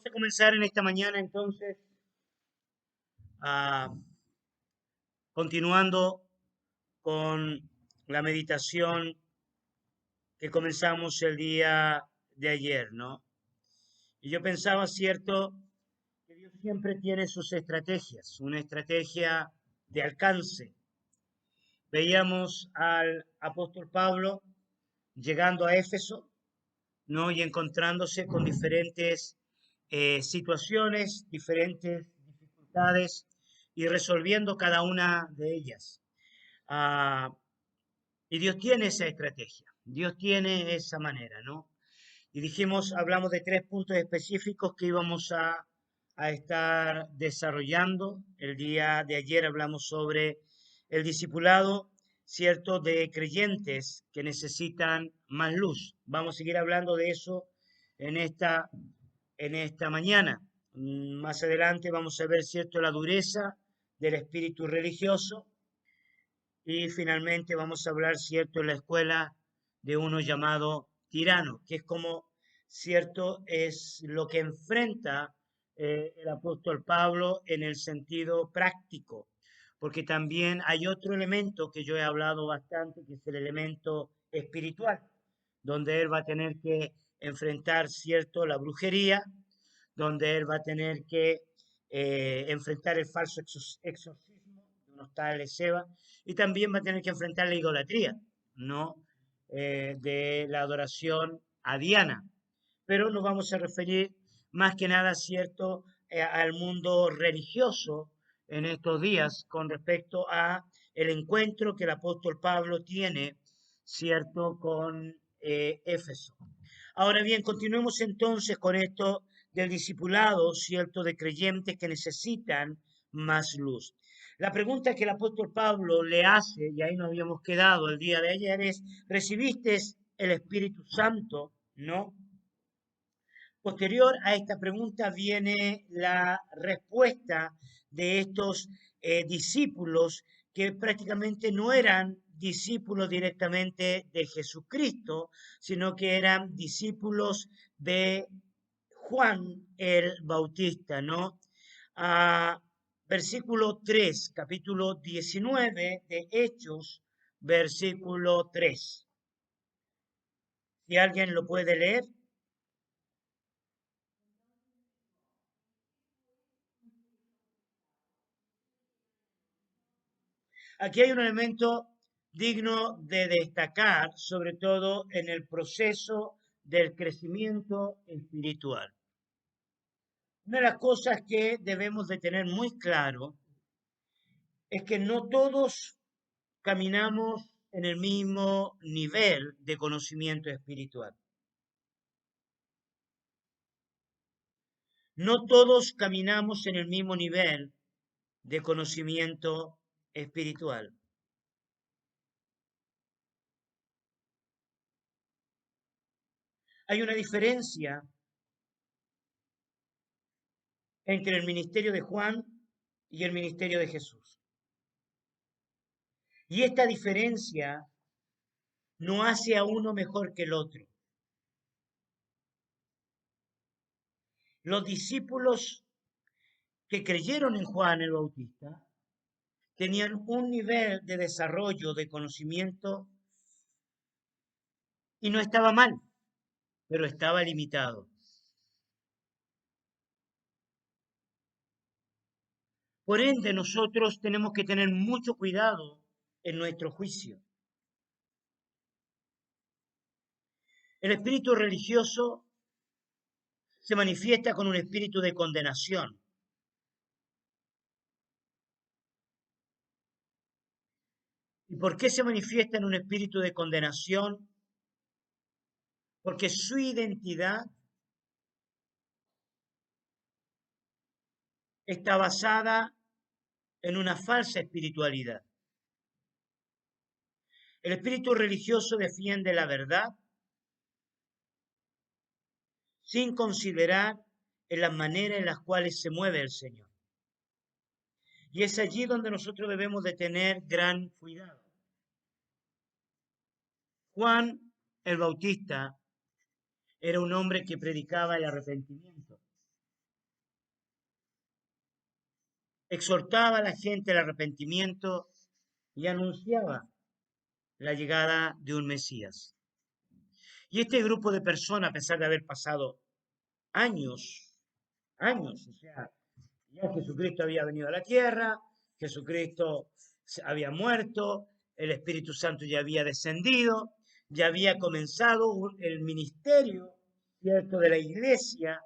Vamos a comenzar en esta mañana entonces, ah, continuando con la meditación que comenzamos el día de ayer, ¿no? Y yo pensaba, cierto, que Dios siempre tiene sus estrategias, una estrategia de alcance. Veíamos al apóstol Pablo llegando a Éfeso, ¿no? Y encontrándose con diferentes situaciones, diferentes dificultades y resolviendo cada una de ellas. Ah, y Dios tiene esa estrategia, Dios tiene esa manera, ¿no? Y dijimos, hablamos de 3 puntos específicos que íbamos a estar desarrollando. El día de ayer hablamos sobre el discipulado, ¿cierto?, de creyentes que necesitan más luz. Vamos a seguir hablando de eso en esta mañana. Más adelante vamos a ver, ¿cierto?, la dureza del espíritu religioso. Y finalmente vamos a hablar, ¿cierto?, en la escuela de uno llamado tirano, que es como, ¿cierto?, es lo que enfrenta el apóstol Pablo en el sentido práctico, porque también hay otro elemento que yo he hablado bastante, que es el elemento espiritual, donde él va a tener que enfrentar, ¿cierto?, la brujería, donde él va a tener que enfrentar el falso exorcismo de unos tales Seba, y también va a tener que enfrentar la idolatría, ¿no? De la adoración a Diana. Pero nos vamos a referir más que nada, ¿cierto?, al mundo religioso en estos días con respecto a el encuentro que el apóstol Pablo tiene, ¿cierto?, con Éfeso. Ahora bien, continuemos entonces con esto del discipulado, ¿cierto?, de creyentes que necesitan más luz. La pregunta que el apóstol Pablo le hace, y ahí nos habíamos quedado el día de ayer, es, ¿recibiste el Espíritu Santo? ¿No? Posterior a esta pregunta viene la respuesta de estos discípulos que prácticamente no eran discípulos directamente de Jesucristo, sino que eran discípulos de Juan el Bautista, ¿no? Ah, versículo 3, capítulo 19 de Hechos, versículo 3. Si alguien lo puede leer. Aquí hay un elemento digno de destacar, sobre todo en el proceso del crecimiento espiritual. Una de las cosas que debemos de tener muy claro es que no todos caminamos en el mismo nivel de conocimiento espiritual. No todos caminamos en el mismo nivel de conocimiento espiritual. Hay una diferencia entre el ministerio de Juan y el ministerio de Jesús. Y esta diferencia no hace a uno mejor que el otro. Los discípulos que creyeron en Juan el Bautista tenían un nivel de desarrollo, de conocimiento, y no estaba mal, pero estaba limitado. Por ende, nosotros tenemos que tener mucho cuidado en nuestro juicio. El espíritu religioso se manifiesta con un espíritu de condenación. ¿Y por qué se manifiesta en un espíritu de condenación? Porque su identidad está basada en una falsa espiritualidad. El espíritu religioso defiende la verdad sin considerar en las maneras en las cuales se mueve el Señor. Y es allí donde nosotros debemos de tener gran cuidado. Juan el Bautista era un hombre que predicaba el arrepentimiento. exhortaba a la gente al arrepentimiento y anunciaba la llegada de un Mesías. Y este grupo de personas, a pesar de haber pasado años, años, o sea, ya Jesucristo había venido a la tierra, Jesucristo había muerto, el Espíritu Santo ya había descendido, ya había comenzado el ministerio, ¿cierto?, de la iglesia,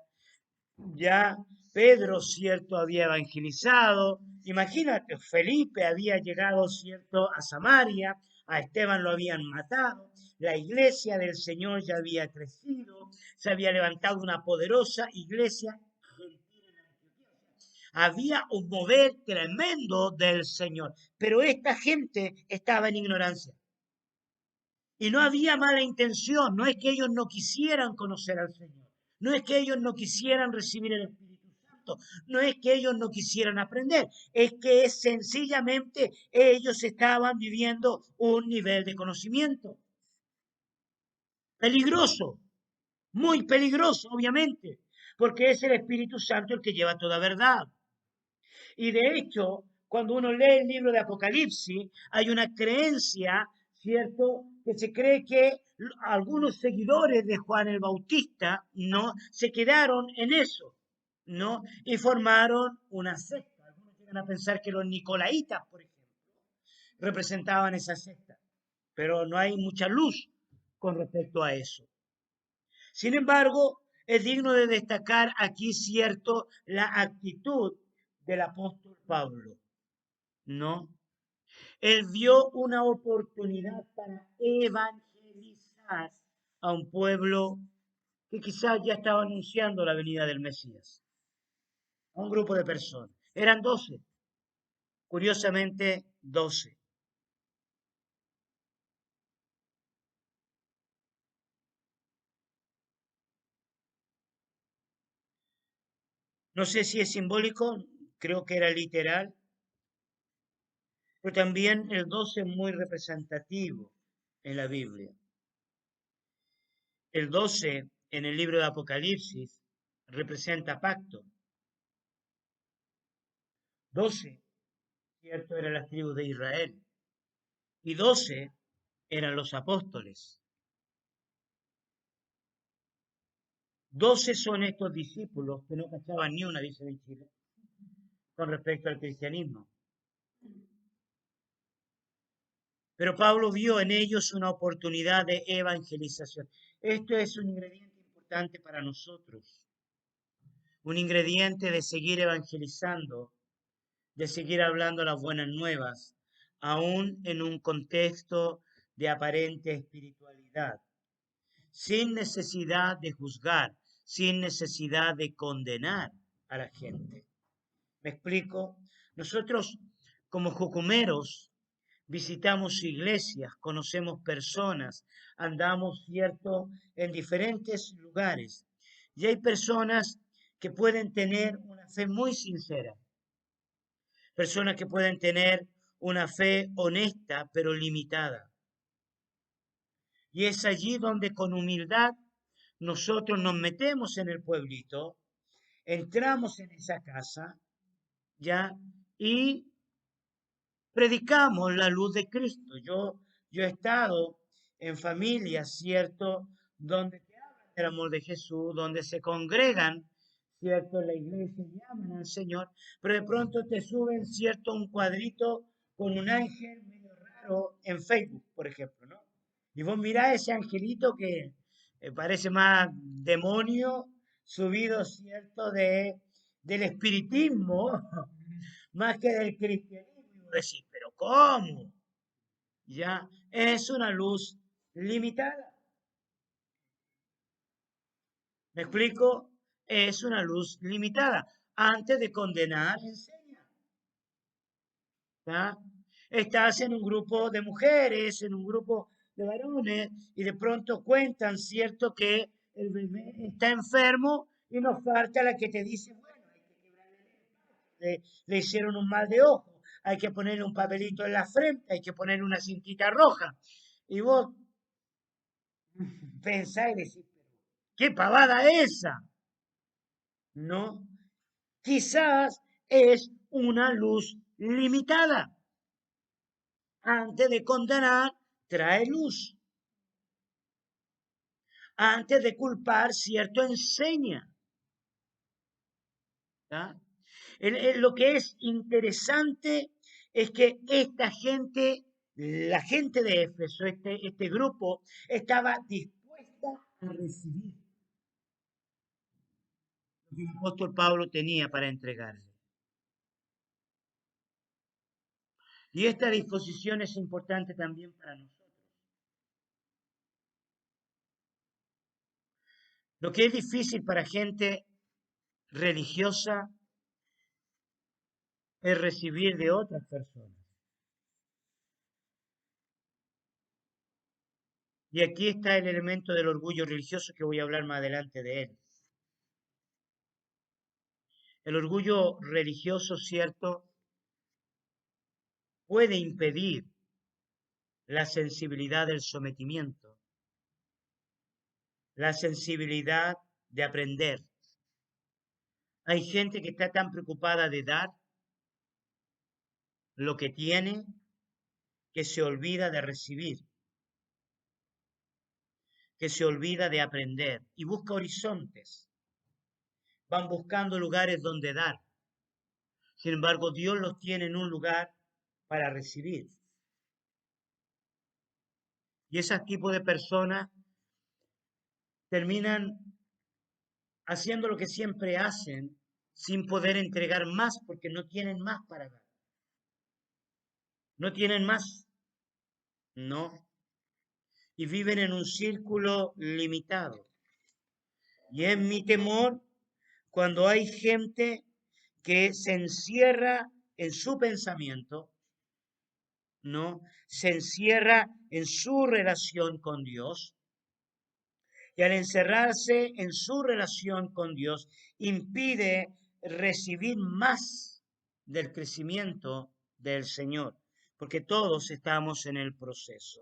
ya Pedro, cierto, había evangelizado. Imagínate, Felipe había llegado, cierto, a Samaria, a Esteban lo habían matado, la iglesia del Señor ya había crecido, se había levantado una poderosa iglesia. Había un mover tremendo del Señor, pero esta gente estaba en ignorancia. Y no había mala intención, no es que ellos no quisieran conocer al Señor, no es que ellos no quisieran recibir el Espíritu Santo, no es que ellos no quisieran aprender, es que sencillamente ellos estaban viviendo un nivel de conocimiento peligroso, muy peligroso, obviamente, porque es el Espíritu Santo el que lleva toda verdad. Y de hecho, cuando uno lee el libro de Apocalipsis, hay una creencia, ¿cierto? Que se cree que algunos seguidores de Juan el Bautista, ¿no? Se quedaron en eso, ¿no? Y formaron una secta. Algunos llegan a pensar que los nicolaitas, por ejemplo, representaban esa secta, pero no hay mucha luz con respecto a eso. Sin embargo, es digno de destacar aquí, cierto, la actitud del apóstol Pablo, ¿no? Él vio una oportunidad para evangelizar a un pueblo que quizás ya estaba anunciando la venida del Mesías, a un grupo de personas. Eran 12, curiosamente 12. No sé si es simbólico, creo que era literal, pero también el 12 es muy representativo en la Biblia. El 12 en el libro de Apocalipsis representa pacto. 12, cierto, eran las tribus de Israel. Y 12 eran los apóstoles. 12 son estos discípulos que no cachaban ni una, dice en Chile, con respecto al cristianismo. Pero Pablo vio en ellos una oportunidad de evangelización. Esto es un ingrediente importante para nosotros, un ingrediente de seguir evangelizando, de seguir hablando las buenas nuevas, aún en un contexto de aparente espiritualidad, sin necesidad de juzgar, sin necesidad de condenar a la gente. ¿Me explico? Nosotros, como jucumeros, visitamos iglesias, conocemos personas, andamos, cierto, en diferentes lugares. Y hay personas que pueden tener una fe muy sincera, personas que pueden tener una fe honesta pero limitada. Y es allí donde con humildad nosotros nos metemos en el pueblito, entramos en esa casa, ¿ya? Y predicamos la luz de Cristo. Yo he estado en familias, ¿cierto? Donde te hablan del amor de Jesús, donde se congregan, ¿cierto? En la iglesia y llaman al Señor, pero de pronto te suben, ¿cierto? Un cuadrito con un ángel medio raro en Facebook, por ejemplo, ¿no? Y vos mirás ese angelito que parece más demonio subido, ¿cierto? Del espiritismo, más que del cristianismo. Y vos decís, pero ¿cómo? Ya es una luz limitada. ¿Me explico? Es una luz limitada. Antes de condenar, enseña. ¿Ya? Estás en un grupo de mujeres, en un grupo de varones, y de pronto cuentan, ¿cierto?, que el bebé está enfermo y nos falta la que te dice, bueno, hay que quebrarle le hicieron un mal de ojo, hay que ponerle un papelito en la frente, hay que ponerle una cintita roja. Y vos pensáis y decís, ¿qué pavada esa? No, quizás es una luz limitada. Antes de condenar, trae luz. Antes de culpar, cierto, enseña. ¿Tá? Lo que es interesante es que esta gente, la gente de Éfeso, este grupo, estaba dispuesta a recibir lo que el apóstol Pablo tenía para entregarle. Y esta disposición es importante también para nosotros. Lo que es difícil para gente religiosa es recibir de otras personas. Y aquí está el elemento del orgullo religioso que voy a hablar más adelante de él. El orgullo religioso, cierto, puede impedir la sensibilidad del sometimiento, la sensibilidad de aprender. Hay gente que está tan preocupada de dar lo que tiene que se olvida de recibir, que se olvida de aprender y busca horizontes. Van buscando lugares donde dar. Sin embargo, Dios los tiene en un lugar para recibir. Y ese tipo de personas terminan haciendo lo que siempre hacen sin poder entregar más porque no tienen más para dar. No tienen más, no. Y viven en un círculo limitado. Y es mi temor cuando hay gente que se encierra en su pensamiento, ¿no? Se encierra en su relación con Dios. Y al encerrarse en su relación con Dios, impide recibir más del crecimiento del Señor, porque todos estamos en el proceso.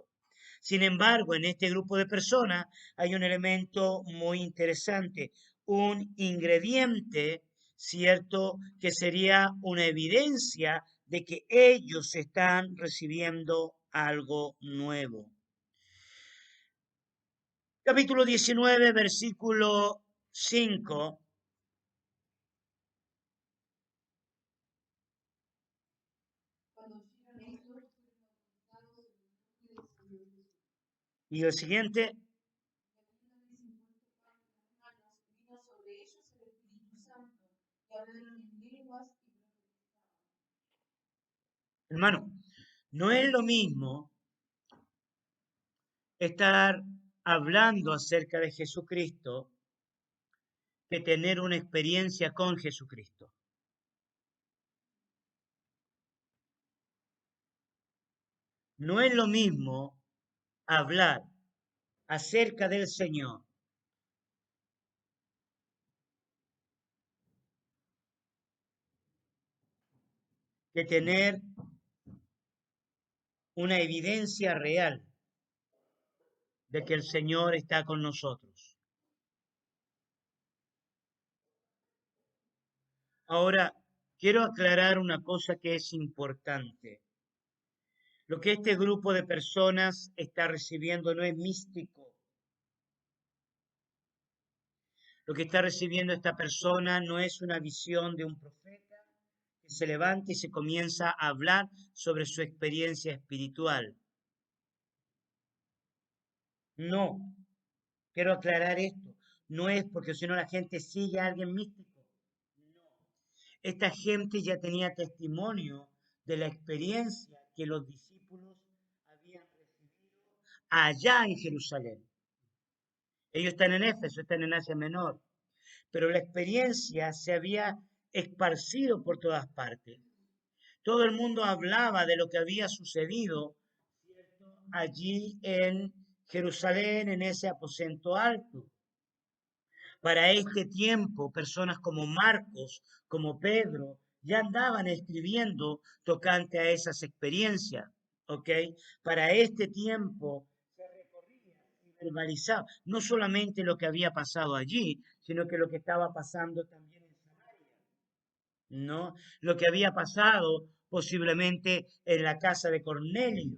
Sin embargo, en este grupo de personas hay un elemento muy interesante, un ingrediente, ¿cierto?, que sería una evidencia de que ellos están recibiendo algo nuevo. Capítulo 19, versículo 5. Y el siguiente, hermano, no es lo mismo estar hablando acerca de Jesucristo que tener una experiencia con Jesucristo. No es lo mismo hablar acerca del Señor que tener una evidencia real de que el Señor está con nosotros. Ahora, quiero aclarar una cosa que es importante. Lo que este grupo de personas está recibiendo no es místico. Lo que está recibiendo esta persona no es una visión de un profeta que se levanta y se comienza a hablar sobre su experiencia espiritual. No, quiero aclarar esto. No es porque si no la gente sigue a alguien místico. No. Esta gente ya tenía testimonio de la experiencia que los discípulos habían recibido allá en Jerusalén. Ellos están en Éfeso, están en Asia Menor, pero la experiencia se había esparcido por todas partes. Todo el mundo hablaba de lo que había sucedido, ¿cierto?, allí en Jerusalén, en ese aposento alto. Para este tiempo, personas como Marcos, como Pedro, ya andaban escribiendo tocante a esas experiencias, ¿ok? Para este tiempo se recorría y verbalizaba no solamente lo que había pasado allí, sino que lo que estaba pasando también en Samaria, ¿no? Lo que había pasado posiblemente en la casa de Cornelio.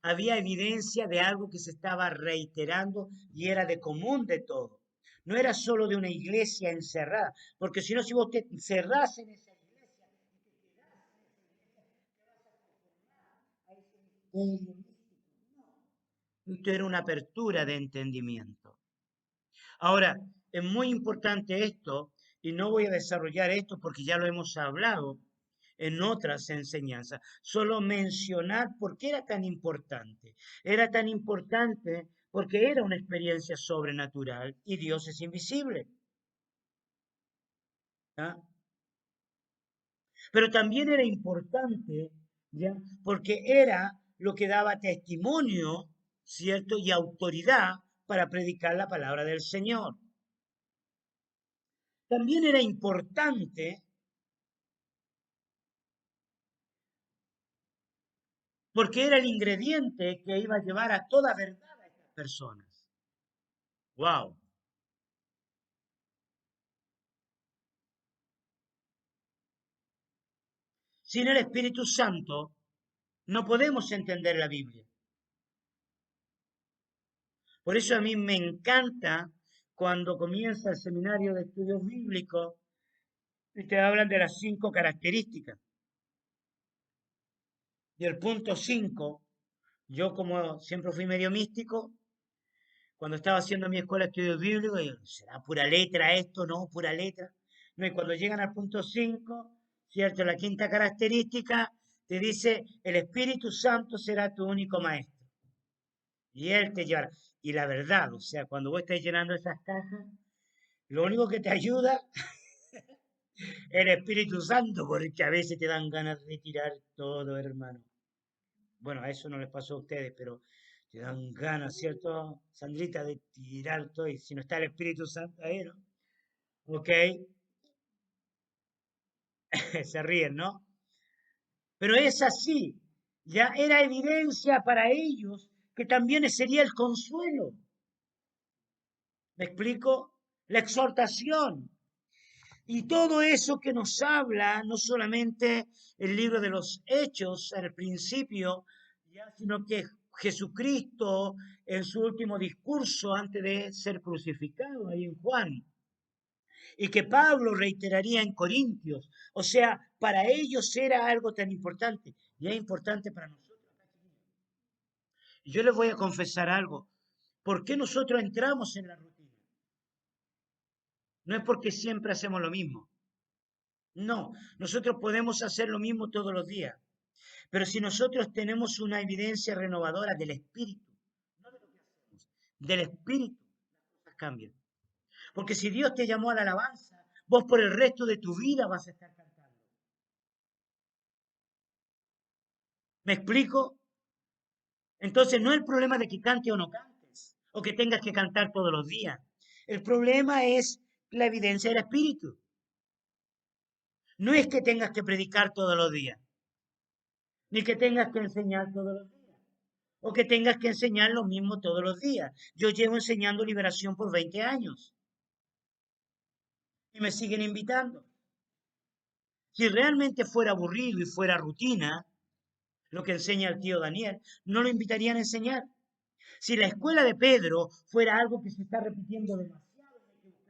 Había evidencia de algo que se estaba reiterando y era de común de todo. No era solo de una iglesia encerrada, porque si no, si vos te encerrás en esa iglesia esto era una apertura de entendimiento. Ahora, es muy importante esto, y no voy a desarrollar esto porque ya lo hemos hablado en otras enseñanzas, solo mencionar por qué era tan importante. Era tan importante porque era una experiencia sobrenatural y Dios es invisible. ¿Ah? Pero también era importante, ¿ya? Porque era lo que daba testimonio, ¿cierto? Y autoridad para predicar la palabra del Señor. También era importante porque era el ingrediente que iba a llevar a toda verdad a estas personas. ¡Wow! Sin el Espíritu Santo no podemos entender la Biblia. Por eso a mí me encanta cuando comienza el seminario de estudios bíblicos y te hablan de las 5 características. Y el punto 5, yo como siempre fui medio místico, cuando estaba haciendo mi escuela de estudios bíblicos, yo, ¿será pura letra esto? No, pura letra. No, y cuando llegan al punto 5, ¿cierto? La quinta característica te dice, el Espíritu Santo será tu único maestro. Y Él te llevará. Y la verdad, o sea, cuando vos estés llenando esas cajas, lo único que te ayuda es el Espíritu Santo, porque a veces te dan ganas de tirar todo, hermano. Bueno, a eso no les pasó a ustedes, pero te dan ganas, ¿cierto, Sandrita, de tirar todo? Y si no está el Espíritu Santo ahí, ¿no? Ok, se ríen, ¿no? Pero es así, ya era evidencia para ellos que también sería el consuelo. ¿Me explico? La exhortación. Y todo eso que nos habla, no solamente el libro de los Hechos al principio, ya, sino que Jesucristo en su último discurso antes de ser crucificado ahí en Juan, y que Pablo reiteraría en Corintios. O sea, para ellos era algo tan importante y es importante para nosotros. Y yo les voy a confesar algo. ¿Por qué nosotros entramos en la rutina? No es porque siempre hacemos lo mismo. No, nosotros podemos hacer lo mismo todos los días. Pero si nosotros tenemos una evidencia renovadora del Espíritu, no de lo que hacemos, del Espíritu, las cosas cambian. Porque si Dios te llamó a la alabanza, vos por el resto de tu vida vas a estar cantando. ¿Me explico? Entonces no es el problema de que cante o no cantes, o que tengas que cantar todos los días. El problema es la evidencia del Espíritu. No es que tengas que predicar todos los días, ni que tengas que enseñar todos los días, o que tengas que enseñar lo mismo todos los días. Yo llevo enseñando liberación por 20 años y me siguen invitando. Si realmente fuera aburrido y fuera rutina, lo que enseña el tío Daniel, no lo invitarían a enseñar. Si la escuela de Pedro fuera algo que se está repitiendo demasiado,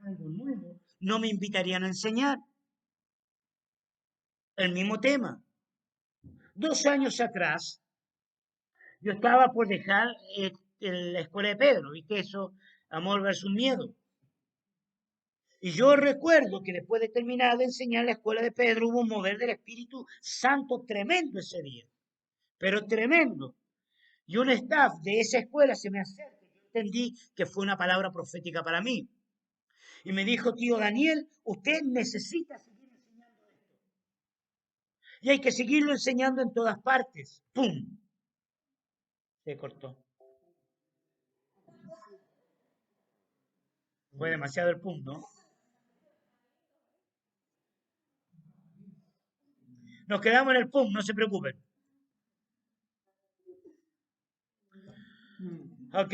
algo nuevo, no me invitarían a enseñar el mismo tema. 2 años atrás, yo estaba por dejar la escuela de Pedro, ¿viste eso? Amor versus miedo. Y yo recuerdo que después de terminar de enseñar la escuela de Pedro, hubo un mover del Espíritu Santo tremendo ese día, pero tremendo. Y un staff de esa escuela se me acerca, yo entendí que fue una palabra profética para mí. Y me dijo, tío Daniel, usted necesita seguir enseñando esto. Y hay que seguirlo enseñando en todas partes. ¡Pum! Se cortó. Fue demasiado el pum, ¿no? Nos quedamos en el pum, no se preocupen. ¿Ok?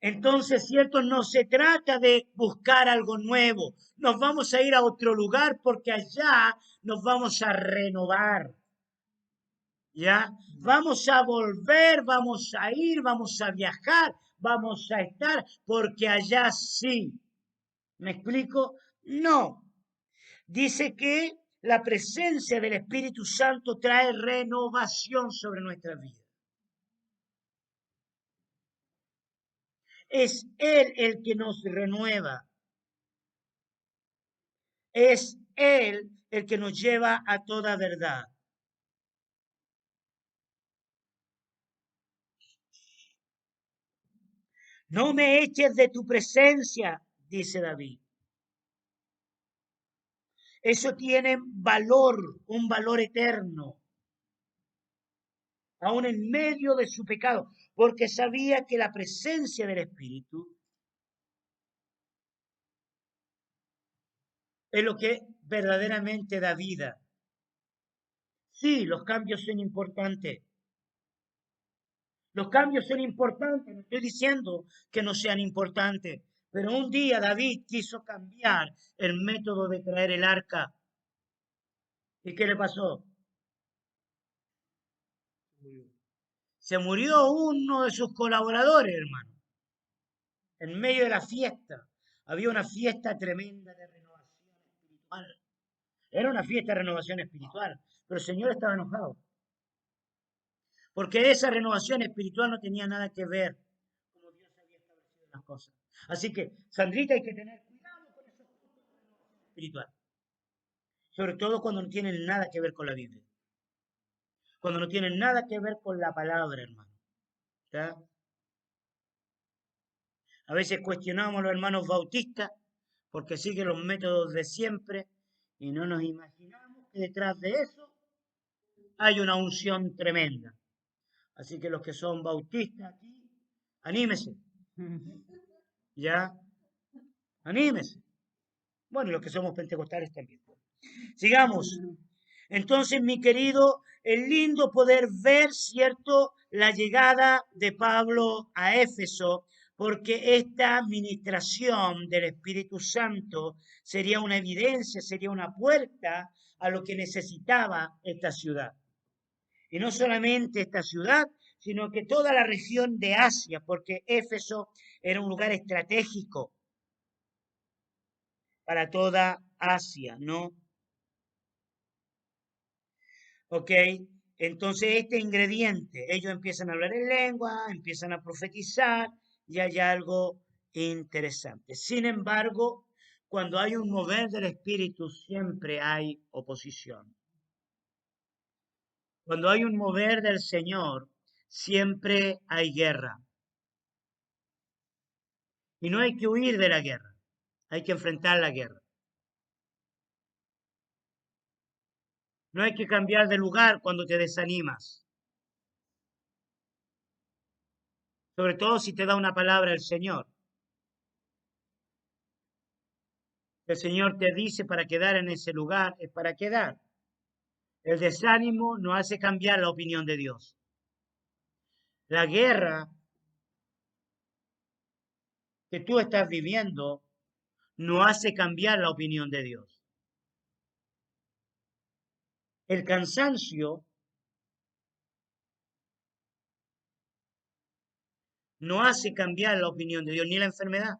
Entonces, ¿cierto? No se trata de buscar algo nuevo. Nos vamos a ir a otro lugar porque allá nos vamos a renovar. ¿Ya? Vamos a volver, vamos a ir, vamos a viajar, vamos a estar, porque allá sí. ¿Me explico? No. Dice que la presencia del Espíritu Santo trae renovación sobre nuestra vida. Es Él el que nos renueva. Es Él el que nos lleva a toda verdad. No me eches de tu presencia, dice David. Eso tiene valor, un valor eterno, aún en medio de su pecado, porque sabía que la presencia del Espíritu es lo que verdaderamente da vida. Sí, los cambios son importantes. Los cambios son importantes, no estoy diciendo que no sean importantes, pero un día David quiso cambiar el método de traer el arca. ¿Y qué le pasó? Se murió uno de sus colaboradores, hermano, en medio de la fiesta. Había una fiesta tremenda de renovación espiritual. Era una fiesta de renovación espiritual, pero el Señor estaba enojado, porque esa renovación espiritual no tenía nada que ver como Dios había establecido las cosas. Así que, Sandrita, hay que tener cuidado con esos cultos de renovación espiritual, sobre todo cuando no tienen nada que ver con la Biblia, cuando no tienen nada que ver con la palabra, hermano. ¿Ya? A veces cuestionamos a los hermanos bautistas porque siguen los métodos de siempre y no nos imaginamos que detrás de eso hay una unción tremenda. Así que los que son bautistas aquí, anímese, ya, anímese. Bueno, y los que somos pentecostales también. Sigamos. Entonces, mi querido, es lindo poder ver, ¿cierto?, la llegada de Pablo a Éfeso, porque esta administración del Espíritu Santo sería una evidencia, sería una puerta a lo que necesitaba esta ciudad. Y no solamente esta ciudad, sino que toda la región de Asia, porque Éfeso era un lugar estratégico para toda Asia, ¿no? ¿Ok? Entonces este ingrediente, ellos empiezan a hablar en lengua, empiezan a profetizar y hay algo interesante. Sin embargo, cuando hay un mover del espíritu, siempre hay oposición. Cuando hay un mover del Señor, siempre hay guerra. Y no hay que huir de la guerra, hay que enfrentar la guerra. No hay que cambiar de lugar cuando te desanimas, sobre todo si te da una palabra el Señor. El Señor te dice para quedar en ese lugar, es para quedar. El desánimo no hace cambiar la opinión de Dios. La guerra que tú estás viviendo no hace cambiar la opinión de Dios. El cansancio no hace cambiar la opinión de Dios, ni la enfermedad.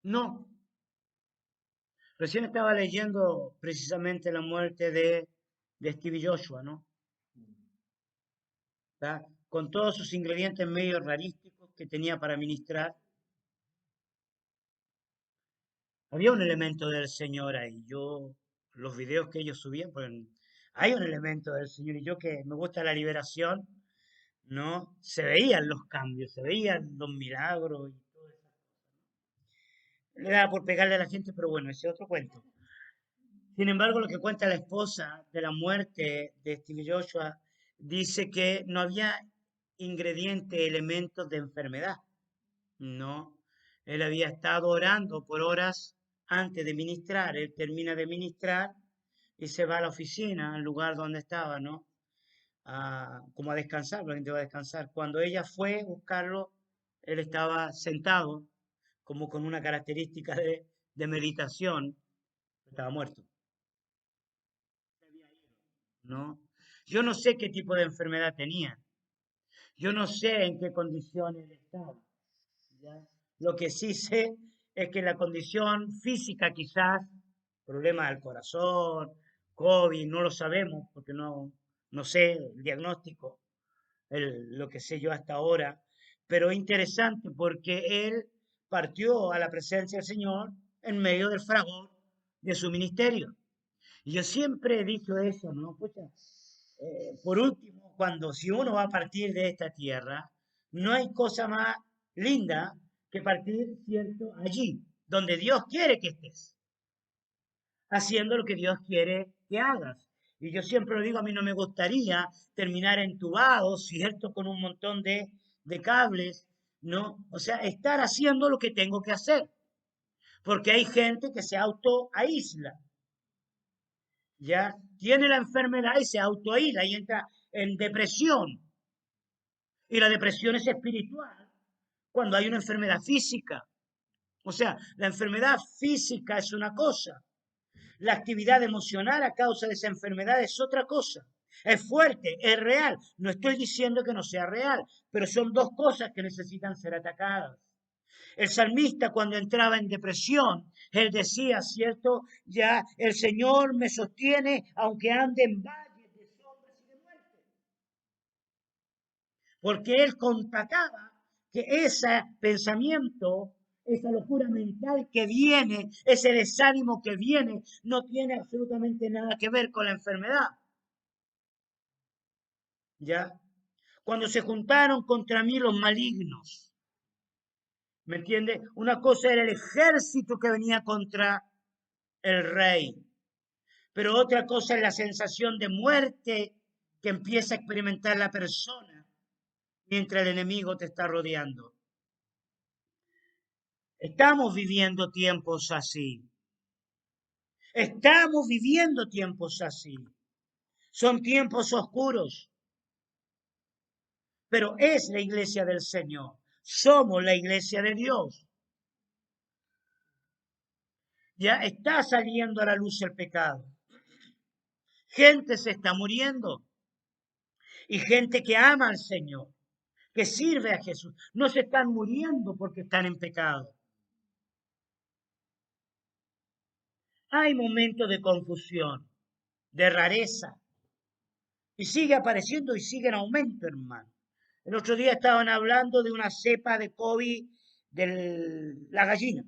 No. Recién estaba leyendo precisamente la muerte de Stevie Joshua, ¿no? ¿Tá? Con todos sus ingredientes medio rarísticos que tenía para ministrar. Había un elemento del Señor ahí. Yo, los videos que ellos subían, pues, hay un elemento del Señor. Y yo que me gusta la liberación, ¿no? Se veían los cambios, se veían los milagros y todo eso. Le daba por pegarle a la gente, pero bueno, ese es otro cuento. Sin embargo, lo que cuenta la esposa de la muerte de Steve Joshua dice que no había ingredientes, elementos de enfermedad, ¿no? Él había estado orando por horas antes de ministrar. Él termina de ministrar y se va a la oficina, al lugar donde estaba, ¿no? Como a descansar, la gente va a descansar. Cuando ella fue a buscarlo, él estaba sentado, como con una característica de meditación, estaba muerto, ¿no? Yo no sé qué tipo de enfermedad tenía, yo no sé en qué condiciones estaba, ¿ya? Lo que sí sé es que la condición física quizás, problema del corazón, COVID, no lo sabemos porque no sé el diagnóstico, lo que sé yo hasta ahora, pero interesante porque él partió a la presencia del Señor en medio del fragor de su ministerio. Y yo siempre he dicho eso, ¿no? Pucha, por último, cuando si uno va a partir de esta tierra, no hay cosa más linda que partir, ¿cierto? Allí, donde Dios quiere que estés, haciendo lo que Dios quiere que hagas. Y yo siempre lo digo, a mí no me gustaría terminar entubado, ¿cierto? Con un montón de cables, ¿no? O sea, estar haciendo lo que tengo que hacer. Porque hay gente que se auto aísla, ya tiene la enfermedad y se autoaísla y entra en depresión. Y la depresión es espiritual cuando hay una enfermedad física. O sea, la enfermedad física es una cosa, la actividad emocional a causa de esa enfermedad es otra cosa. Es fuerte, es real. No estoy diciendo que no sea real, pero son dos cosas que necesitan ser atacadas. El salmista cuando entraba en depresión, él decía, ¿cierto? Ya el Señor me sostiene aunque ande en valles de sombras y de muerte. Porque él constataba que ese pensamiento, esa locura mental que viene, ese desánimo que viene, no tiene absolutamente nada que ver con la enfermedad. ¿Ya? Cuando se juntaron contra mí los malignos, ¿me entiende? Una cosa era el ejército que venía contra el rey, pero otra cosa es la sensación de muerte que empieza a experimentar la persona mientras el enemigo te está rodeando. Estamos viviendo tiempos así. Estamos viviendo tiempos así. Son tiempos oscuros, pero es la iglesia del Señor. Somos la iglesia de Dios. Ya está saliendo a la luz el pecado. Gente se está muriendo y gente que ama al Señor, que sirve a Jesús, no se están muriendo porque están en pecado. Hay momentos de confusión, de rareza, y sigue apareciendo y sigue en aumento, hermano. El otro día estaban hablando de una cepa de COVID de la gallina,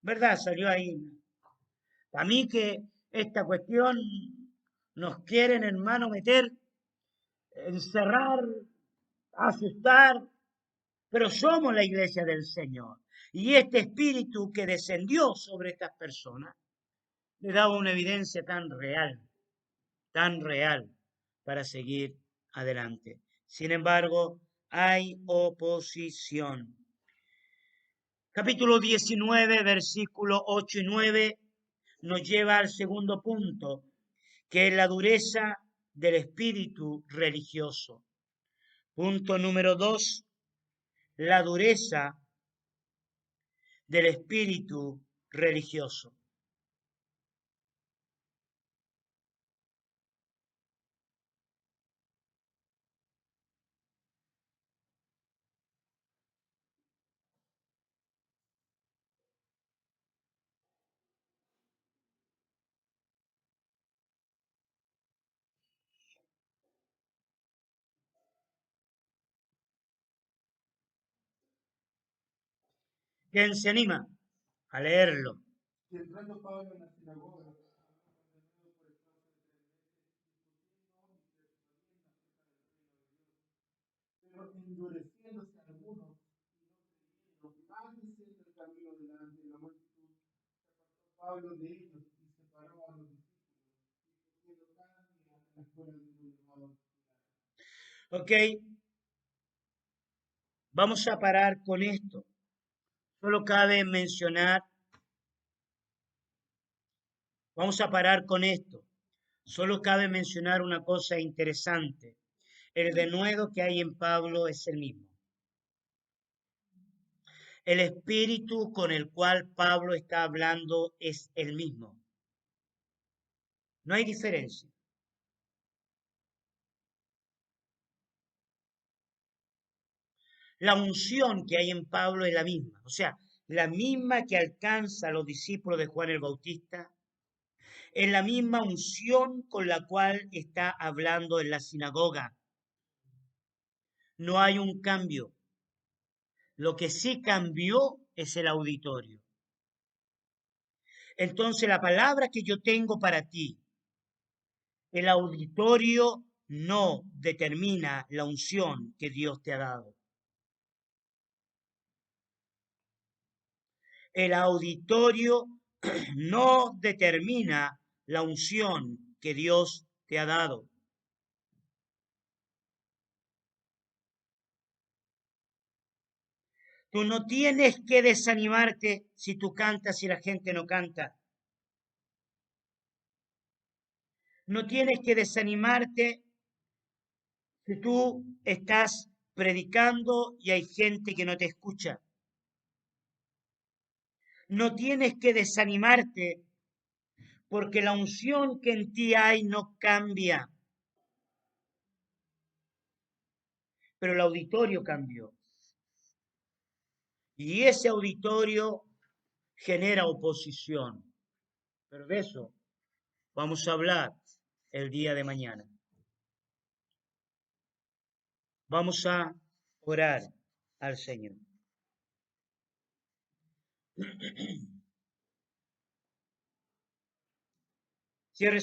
¿verdad? Salió ahí. A mí que esta cuestión nos quieren, hermano, meter, encerrar, asustar, pero somos la iglesia del Señor. Y este espíritu que descendió sobre estas personas le daba una evidencia tan real para seguir adelante. Sin embargo, hay oposición. Capítulo 19, versículo 8 y 9 nos lleva al segundo punto, que es la dureza del espíritu religioso. Punto número 2, la dureza del espíritu religioso. ¿Quién se anima a leerlo? Y entrando Pablo en la sinagoga, pero endureciéndose algunos y no creyendo, antes el camino delante de la multitud, Pablo de ellos y separó a los discípulos, y cogiendo cada día a la escuela de un llamado. Ok, vamos a parar con esto. Solo cabe mencionar, vamos a parar con esto, solo cabe mencionar una cosa interesante. El denuedo que hay en Pablo es el mismo. El espíritu con el cual Pablo está hablando es el mismo. No hay diferencia. La unción que hay en Pablo es la misma. O sea, la misma que alcanza a los discípulos de Juan el Bautista, es la misma unción con la cual está hablando en la sinagoga. No hay un cambio. Lo que sí cambió es el auditorio. Entonces, la palabra que yo tengo para ti, el auditorio no determina la unción que Dios te ha dado. El auditorio no determina la unción que Dios te ha dado. Tú no tienes que desanimarte si tú cantas y la gente no canta. No tienes que desanimarte si tú estás predicando y hay gente que no te escucha. No tienes que desanimarte porque la unción que en ti hay no cambia, pero el auditorio cambió. Y ese auditorio genera oposición. Pero de eso vamos a hablar el día de mañana. Vamos a orar al Señor. Cierre